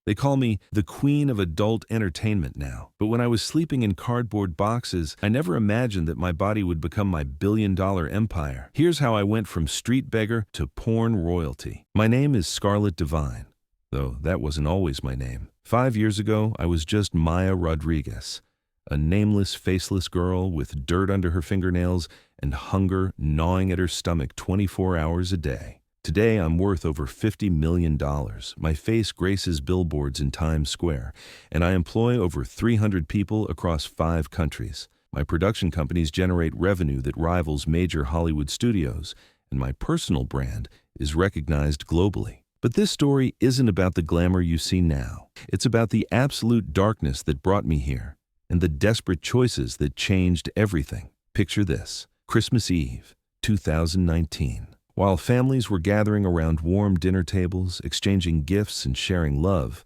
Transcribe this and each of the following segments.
They call me the queen of adult entertainment now. But when I was sleeping in cardboard boxes, I never imagined that my body would become my billion-dollar empire. Here's how I went from street beggar to porn royalty. My name is Scarlett Divine, though that wasn't always my name. 5 years ago, I was just Maya Rodriguez, a nameless, faceless girl with dirt under her fingernails and hunger gnawing at her stomach 24 hours a day. Today, I'm worth over $50 million. My face graces billboards in Times Square, and I employ over 300 people across 5 countries. My production companies generate revenue that rivals major Hollywood studios, and my personal brand is recognized globally. But this story isn't about the glamour you see now. It's about the absolute darkness that brought me here, and the desperate choices that changed everything. Picture this: Christmas Eve, 2019. While families were gathering around warm dinner tables, exchanging gifts and sharing love,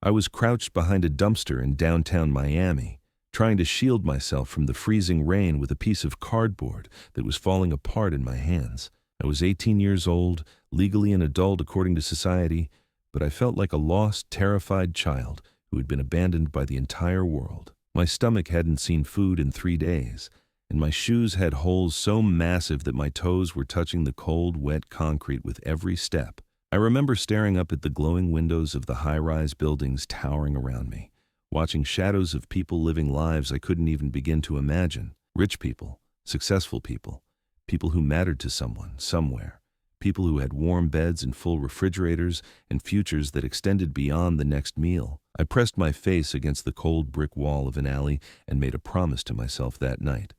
I was crouched behind a dumpster in downtown Miami, trying to shield myself from the freezing rain with a piece of cardboard that was falling apart in my hands. I was 18 years old, legally an adult according to society, but I felt like a lost, terrified child who had been abandoned by the entire world. My stomach hadn't seen food in 3 days, and my shoes had holes so massive that my toes were touching the cold, wet concrete with every step. I remember staring up at the glowing windows of the high-rise buildings towering around me, watching shadows of people living lives I couldn't even begin to imagine. Rich people, successful people, people who mattered to someone, somewhere, people who had warm beds and full refrigerators and futures that extended beyond the next meal. I pressed my face against the cold brick wall of an alley and made a promise to myself that night.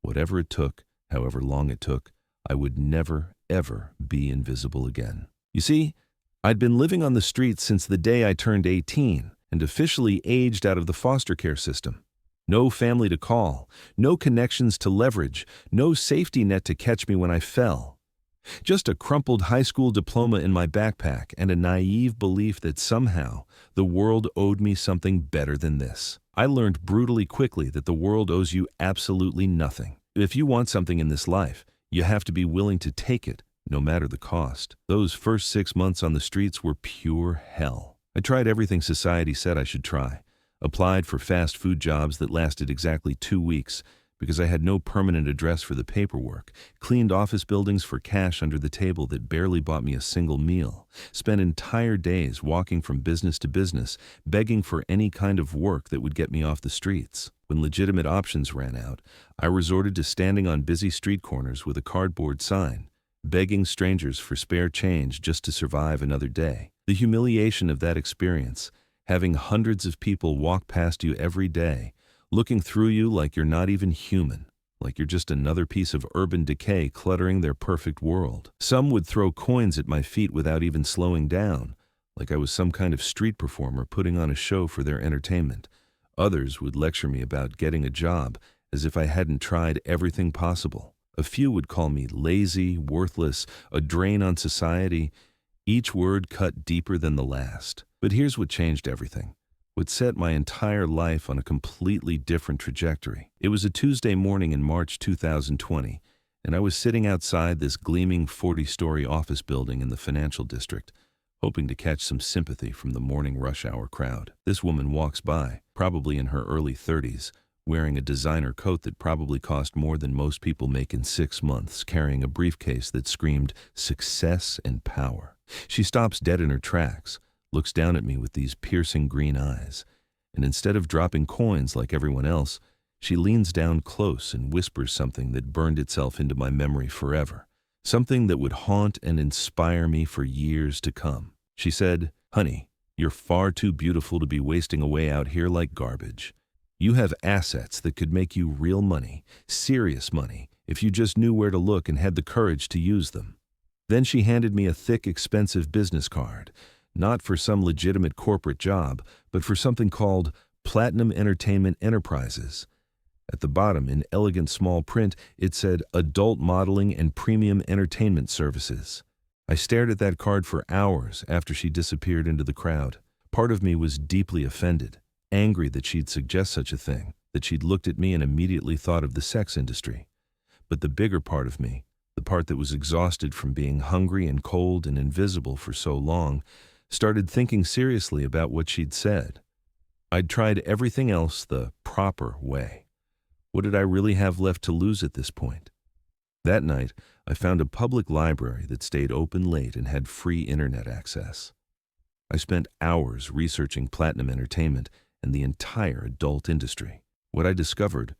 Whatever it took, however long it took, I would never, ever be invisible again. You see, I'd been living on the streets since the day I turned 18 and officially aged out of the foster care system. No family to call, no connections to leverage, no safety net to catch me when I fell. Just a crumpled high school diploma in my backpack and a naive belief that somehow the world owed me something better than this. I learned brutally quickly that the world owes you absolutely nothing. If you want something in this life, you have to be willing to take it, no matter the cost. Those first 6 months on the streets were pure hell. I tried everything society said I should try. Applied for fast food jobs that lasted exactly 2 weeks because I had no permanent address for the paperwork, cleaned office buildings for cash under the table that barely bought me a single meal, spent entire days walking from business to business, begging for any kind of work that would get me off the streets. When legitimate options ran out, I resorted to standing on busy street corners with a cardboard sign, begging strangers for spare change just to survive another day. The humiliation of that experience, having hundreds of people walk past you every day, looking through you like you're not even human, like you're just another piece of urban decay cluttering their perfect world. Some would throw coins at my feet without even slowing down, like I was some kind of street performer putting on a show for their entertainment. Others would lecture me about getting a job as if I hadn't tried everything possible. A few would call me lazy, worthless, a drain on society. Each word cut deeper than the last. But here's what changed everything. What set my entire life on a completely different trajectory. It was a Tuesday morning in March 2020, and I was sitting outside this gleaming 40-story office building in the financial district, hoping to catch some sympathy from the morning rush hour crowd. This woman walks by, probably in her early 30s, wearing a designer coat that probably cost more than most people make in 6 months, carrying a briefcase that screamed success and power. She stops dead in her tracks, looks down at me with these piercing green eyes, and instead of dropping coins like everyone else, she leans down close and whispers something that burned itself into my memory forever, something that would haunt and inspire me for years to come. She said, "Honey, you're far too beautiful to be wasting away out here like garbage. You have assets that could make you real money, serious money, if you just knew where to look and had the courage to use them." Then she handed me a thick, expensive business card, not for some legitimate corporate job, but for something called Platinum Entertainment Enterprises. At the bottom, in elegant small print, it said Adult Modeling and Premium Entertainment Services. I stared at that card for hours after she disappeared into the crowd. Part of me was deeply offended, angry that she'd suggest such a thing, that she'd looked at me and immediately thought of the sex industry. But the bigger part of me, the part that was exhausted from being hungry and cold and invisible for so long, started thinking seriously about what she'd said. I'd tried everything else the proper way. What did I really have left to lose at this point? That night, I found a public library that stayed open late and had free internet access. I spent hours researching Platinum Entertainment and the entire adult industry. What I discovered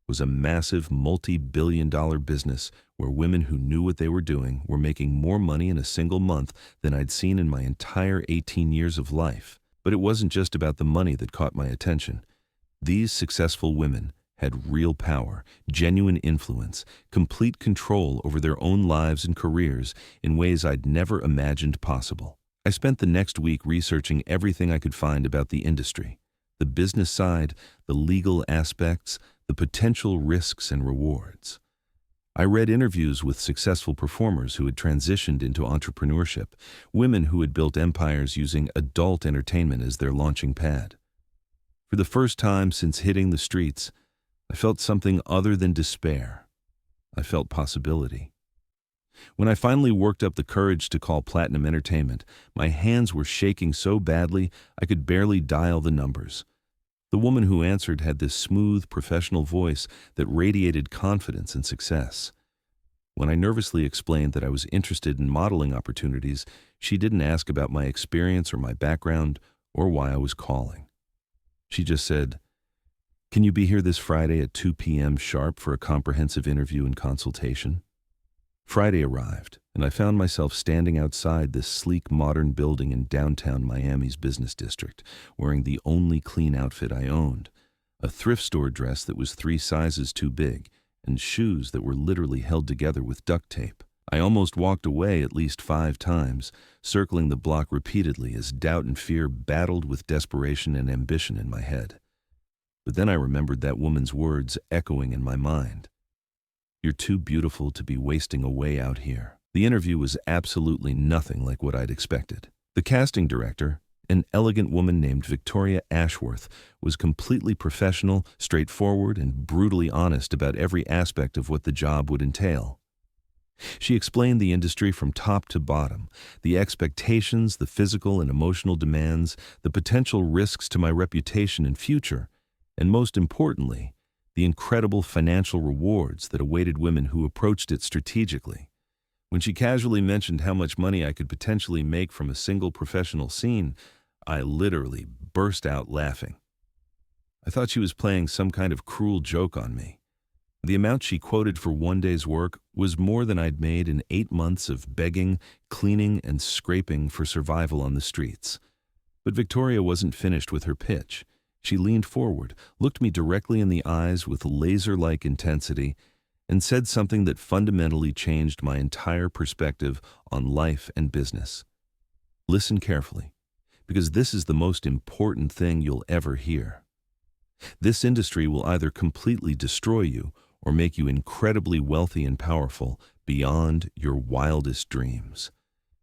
was a massive multi-billion-dollar business where women who knew what they were doing were making more money in a single month than I'd seen in my entire 18 years of life. But it wasn't just about the money that caught my attention. These successful women had real power, genuine influence, complete control over their own lives and careers in ways I'd never imagined possible. I spent the next week researching everything I could find about the industry, the business side, the legal aspects, the potential risks and rewards. I read interviews with successful performers who had transitioned into entrepreneurship, women who had built empires using adult entertainment as their launching pad. For the first time since hitting the streets, I felt something other than despair. I felt possibility. When I finally worked up the courage to call Platinum Entertainment, my hands were shaking so badly I could barely dial the numbers. The woman who answered had this smooth, professional voice that radiated confidence and success. When I nervously explained that I was interested in modeling opportunities, she didn't ask about my experience or my background or why I was calling. She just said, "Can you be here this Friday at 2 p.m. sharp for a comprehensive interview and consultation?" Friday arrived, and I found myself standing outside this sleek modern building in downtown Miami's business district, wearing the only clean outfit I owned, a thrift store dress that was 3 sizes too big, and shoes that were literally held together with duct tape. I almost walked away at least 5 times, circling the block repeatedly as doubt and fear battled with desperation and ambition in my head. But then I remembered that woman's words echoing in my mind. "You're too beautiful to be wasting away out here." The interview was absolutely nothing like what I'd expected. The casting director, an elegant woman named Victoria Ashworth, was completely professional, straightforward, and brutally honest about every aspect of what the job would entail. She explained the industry from top to bottom, the expectations, the physical and emotional demands, the potential risks to my reputation and future, and most importantly, the incredible financial rewards that awaited women who approached it strategically. When she casually mentioned how much money I could potentially make from a single professional scene, I literally burst out laughing. I thought she was playing some kind of cruel joke on me. The amount she quoted for one day's work was more than I'd made in 8 months of begging, cleaning, and scraping for survival on the streets. But Victoria wasn't finished with her pitch. She leaned forward, looked me directly in the eyes with laser-like intensity, and said something that fundamentally changed my entire perspective on life and business. Listen carefully, because this is the most important thing you'll ever hear. This industry will either completely destroy you or make you incredibly wealthy and powerful beyond your wildest dreams.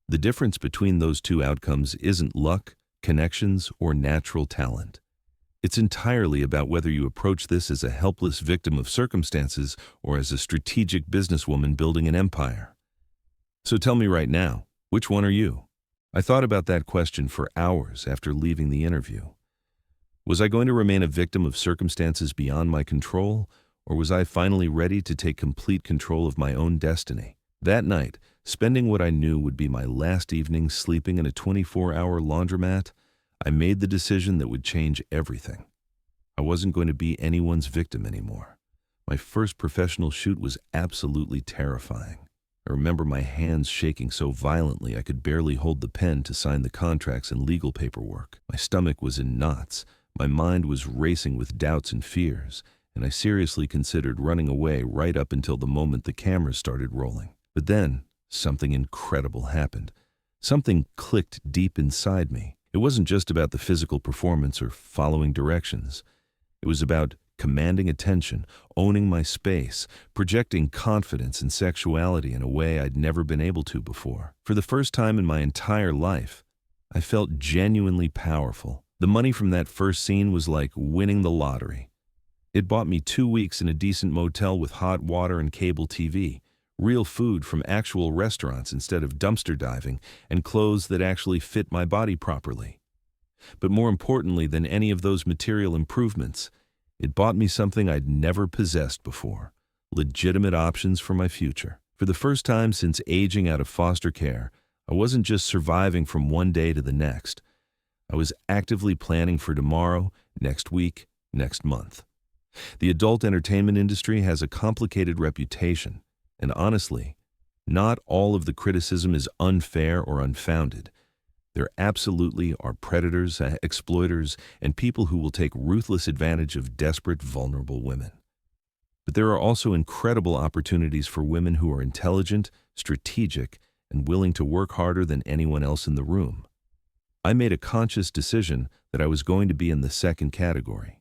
The difference between those two outcomes isn't luck, connections, or natural talent. It's entirely about whether you approach this as a helpless victim of circumstances or as a strategic businesswoman building an empire. So tell me right now, which one are you? I thought about that question for hours after leaving the interview. Was I going to remain a victim of circumstances beyond my control, or was I finally ready to take complete control of my own destiny? That night, spending what I knew would be my last evening sleeping in a 24-hour laundromat, I made the decision that would change everything. I wasn't going to be anyone's victim anymore. My first professional shoot was absolutely terrifying. I remember my hands shaking so violently I could barely hold the pen to sign the contracts and legal paperwork. My stomach was in knots. My mind was racing with doubts and fears, and I seriously considered running away right up until the moment the cameras started rolling. But then, something incredible happened. Something clicked deep inside me. It wasn't just about the physical performance or following directions. It was about commanding attention, owning my space, projecting confidence and sexuality in a way I'd never been able to before. For the first time in my entire life, I felt genuinely powerful. The money from that first scene was like winning the lottery. It bought me 2 weeks in a decent motel with hot water and cable TV, real food from actual restaurants instead of dumpster diving, and clothes that actually fit my body properly. But more importantly than any of those material improvements, it bought me something I'd never possessed before: legitimate options for my future. For the first time since aging out of foster care, I wasn't just surviving from one day to the next. I was actively planning for tomorrow, next week, next month. The adult entertainment industry has a complicated reputation, and honestly, not all of the criticism is unfair or unfounded. There absolutely are predators, exploiters, and people who will take ruthless advantage of desperate, vulnerable women. But there are also incredible opportunities for women who are intelligent, strategic, and willing to work harder than anyone else in the room. I made a conscious decision that I was going to be in the second category.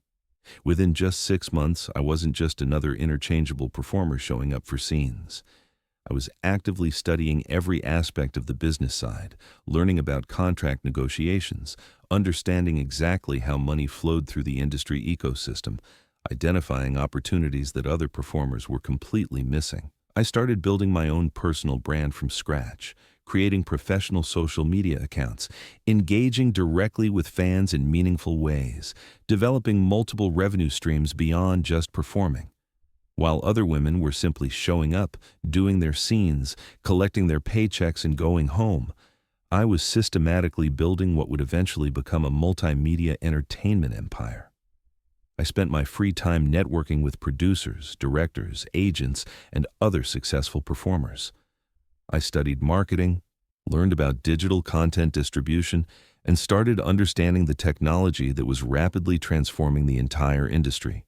Within just 6 months, I wasn't just another interchangeable performer showing up for scenes. I was actively studying every aspect of the business side, learning about contract negotiations, understanding exactly how money flowed through the industry ecosystem, identifying opportunities that other performers were completely missing. I started building my own personal brand from scratch, creating professional social media accounts, engaging directly with fans in meaningful ways, developing multiple revenue streams beyond just performing. While other women were simply showing up, doing their scenes, collecting their paychecks and going home, I was systematically building what would eventually become a multimedia entertainment empire. I spent my free time networking with producers, directors, agents, and other successful performers. I studied marketing, learned about digital content distribution, and started understanding the technology that was rapidly transforming the entire industry.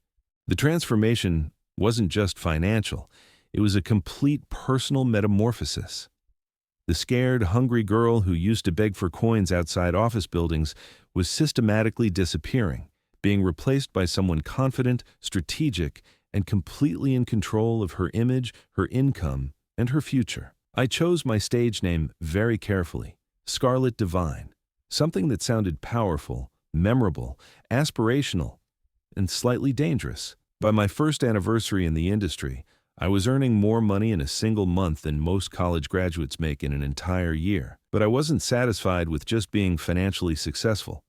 The transformation wasn't just financial, it was a complete personal metamorphosis. The scared, hungry girl who used to beg for coins outside office buildings was systematically disappearing, being replaced by someone confident, strategic, and completely in control of her image, her income, and her future. I chose my stage name very carefully, Scarlett Divine, something that sounded powerful, memorable, aspirational, and slightly dangerous. By my first anniversary in the industry, I was earning more money in a single month than most college graduates make in an entire year. But I wasn't satisfied with just being financially successful.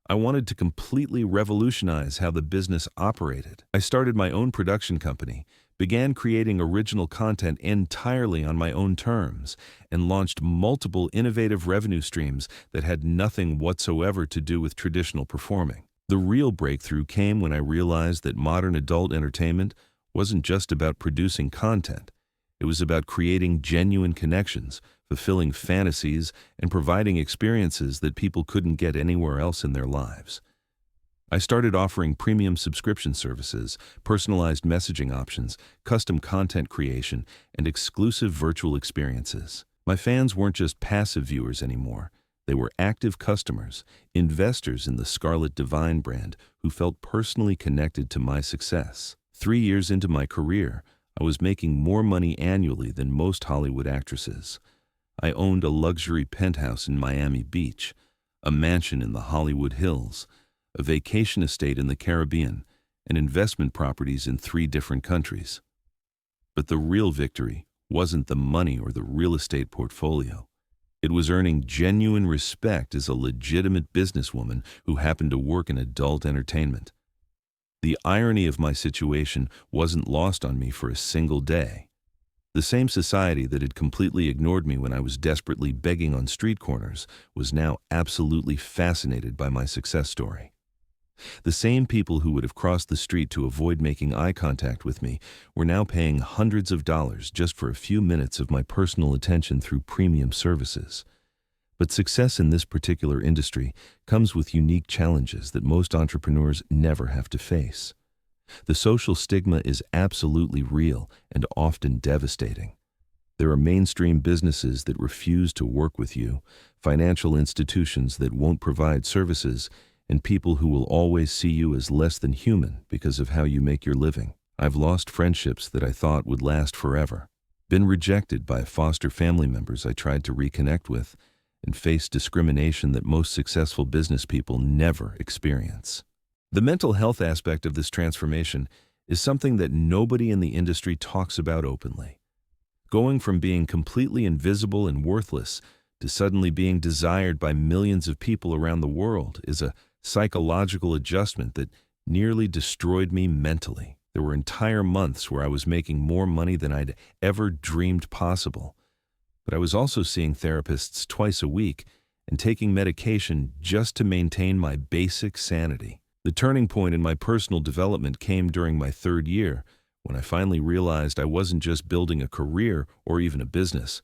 I wanted to completely revolutionize how the business operated. I started my own production company, began creating original content entirely on my own terms, and launched multiple innovative revenue streams that had nothing whatsoever to do with traditional performing. The real breakthrough came when I realized that modern adult entertainment wasn't just about producing content. It was about creating genuine connections, fulfilling fantasies, and providing experiences that people couldn't get anywhere else in their lives. I started offering premium subscription services, personalized messaging options, custom content creation, and exclusive virtual experiences. My fans weren't just passive viewers anymore. They were active customers, investors in the Scarlett Divine brand who felt personally connected to my success. 3 years into my career, I was making more money annually than most Hollywood actresses. I owned a luxury penthouse in Miami Beach, a mansion in the Hollywood Hills, a vacation estate in the Caribbean, and investment properties in 3 different countries. But the real victory wasn't the money or the real estate portfolio. It was earning genuine respect as a legitimate businesswoman who happened to work in adult entertainment. The irony of my situation wasn't lost on me for a single day. The same society that had completely ignored me when I was desperately begging on street corners was now absolutely fascinated by my success story. The same people who would have crossed the street to avoid making eye contact with me were now paying hundreds of dollars just for a few minutes of my personal attention through premium services. But success in this particular industry comes with unique challenges that most entrepreneurs never have to face. The social stigma is absolutely real and often devastating. There are mainstream businesses that refuse to work with you, financial institutions that won't provide services, and people who will always see you as less than human because of how you make your living. I've lost friendships that I thought would last forever, been rejected by foster family members I tried to reconnect with, and faced discrimination that most successful business people never experience. The mental health aspect of this transformation is something that nobody in the industry talks about openly. Going from being completely invisible and worthless to suddenly being desired by millions of people around the world is a psychological adjustment that nearly destroyed me mentally. There were entire months where I was making more money than I'd ever dreamed possible. But I was also seeing therapists twice a week and taking medication just to maintain my basic sanity. The turning point in my personal development came during my third year, when I finally realized I wasn't just building a career or even a business.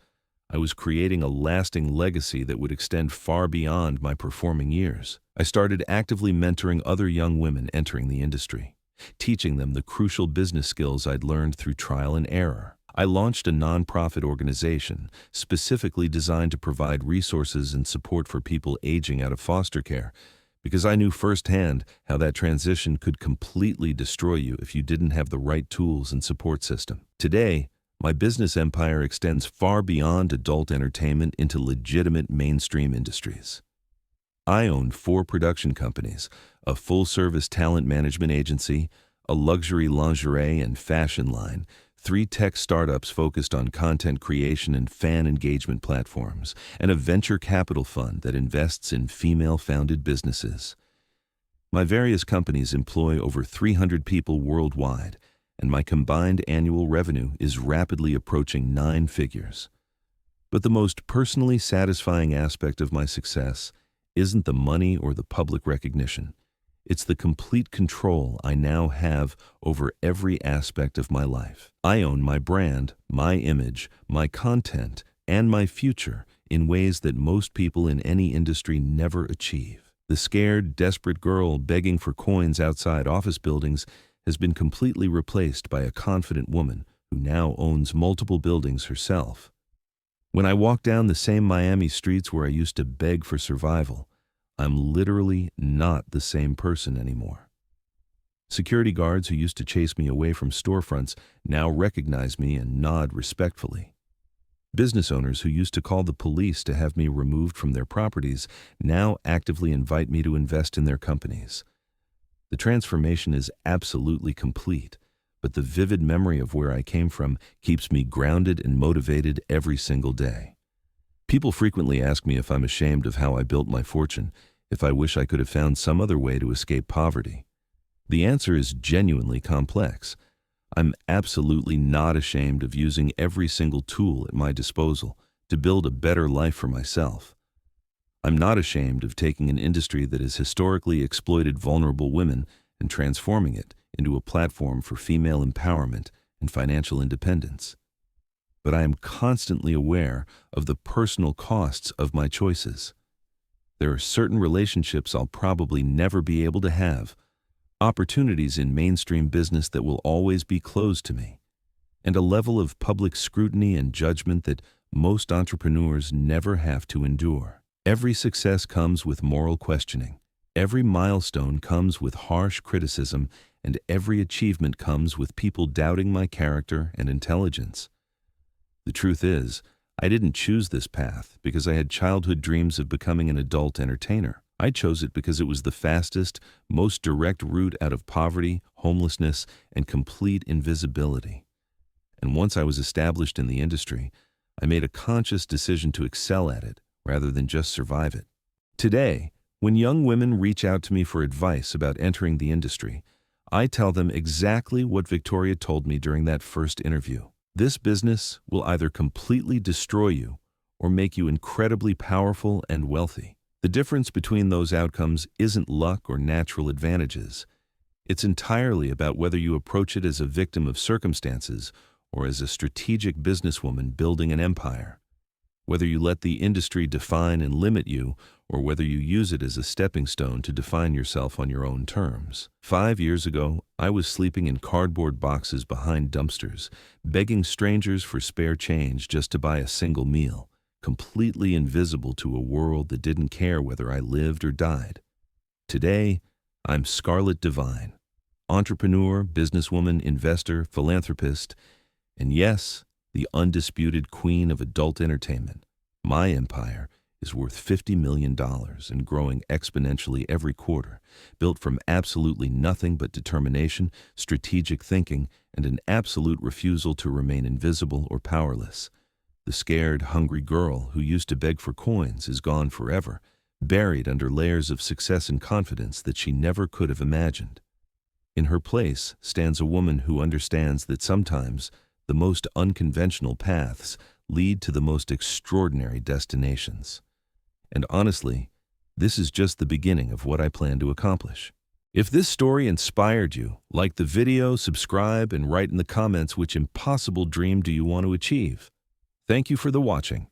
I was creating a lasting legacy that would extend far beyond my performing years. I started actively mentoring other young women entering the industry, teaching them the crucial business skills I'd learned through trial and error. I launched a nonprofit organization specifically designed to provide resources and support for people aging out of foster care, because I knew firsthand how that transition could completely destroy you if you didn't have the right tools and support system. Today, my business empire extends far beyond adult entertainment into legitimate mainstream industries. I own 4 production companies, a full-service talent management agency, a luxury lingerie and fashion line, 3 tech startups focused on content creation and fan engagement platforms, and a venture capital fund that invests in female-founded businesses. My various companies employ over 300 people worldwide, and my combined annual revenue is rapidly approaching 9 figures. But the most personally satisfying aspect of my success isn't the money or the public recognition. It's the complete control I now have over every aspect of my life. I own my brand, my image, my content, and my future in ways that most people in any industry never achieve. The scared, desperate girl begging for coins outside office buildings has been completely replaced by a confident woman who now owns multiple buildings herself. When I walk down the same Miami streets where I used to beg for survival, I'm literally not the same person anymore. Security guards who used to chase me away from storefronts now recognize me and nod respectfully. Business owners who used to call the police to have me removed from their properties now actively invite me to invest in their companies. The transformation is absolutely complete, but the vivid memory of where I came from keeps me grounded and motivated every single day. People frequently ask me if I'm ashamed of how I built my fortune, if I wish I could have found some other way to escape poverty. The answer is genuinely complex. I'm absolutely not ashamed of using every single tool at my disposal to build a better life for myself. I'm not ashamed of taking an industry that has historically exploited vulnerable women and transforming it into a platform for female empowerment and financial independence. But I am constantly aware of the personal costs of my choices. There are certain relationships I'll probably never be able to have, opportunities in mainstream business that will always be closed to me, and a level of public scrutiny and judgment that most entrepreneurs never have to endure. Every success comes with moral questioning. Every milestone comes with harsh criticism, and every achievement comes with people doubting my character and intelligence. The truth is, I didn't choose this path because I had childhood dreams of becoming an adult entertainer. I chose it because it was the fastest, most direct route out of poverty, homelessness, and complete invisibility. And once I was established in the industry, I made a conscious decision to excel at it rather than just survive it. Today, when young women reach out to me for advice about entering the industry, I tell them exactly what Victoria told me during that first interview. This business will either completely destroy you or make you incredibly powerful and wealthy. The difference between those outcomes isn't luck or natural advantages. It's entirely about whether you approach it as a victim of circumstances or as a strategic businesswoman building an empire. Whether you let the industry define and limit you, or whether you use it as a stepping stone to define yourself on your own terms. 5 years ago, I was sleeping in cardboard boxes behind dumpsters, begging strangers for spare change just to buy a single meal, completely invisible to a world that didn't care whether I lived or died. Today, I'm Scarlett Divine, entrepreneur, businesswoman, investor, philanthropist, and yes, the undisputed queen of adult entertainment. My empire is worth $50 million and growing exponentially every quarter, built from absolutely nothing but determination, strategic thinking, and an absolute refusal to remain invisible or powerless. The scared, hungry girl who used to beg for coins is gone forever, buried under layers of success and confidence that she never could have imagined. In her place stands a woman who understands that sometimes the most unconventional paths lead to the most extraordinary destinations. And honestly, this is just the beginning of what I plan to accomplish. If this story inspired you, like the video, subscribe, and write in the comments which impossible dream do you want to achieve. Thank you for the watching.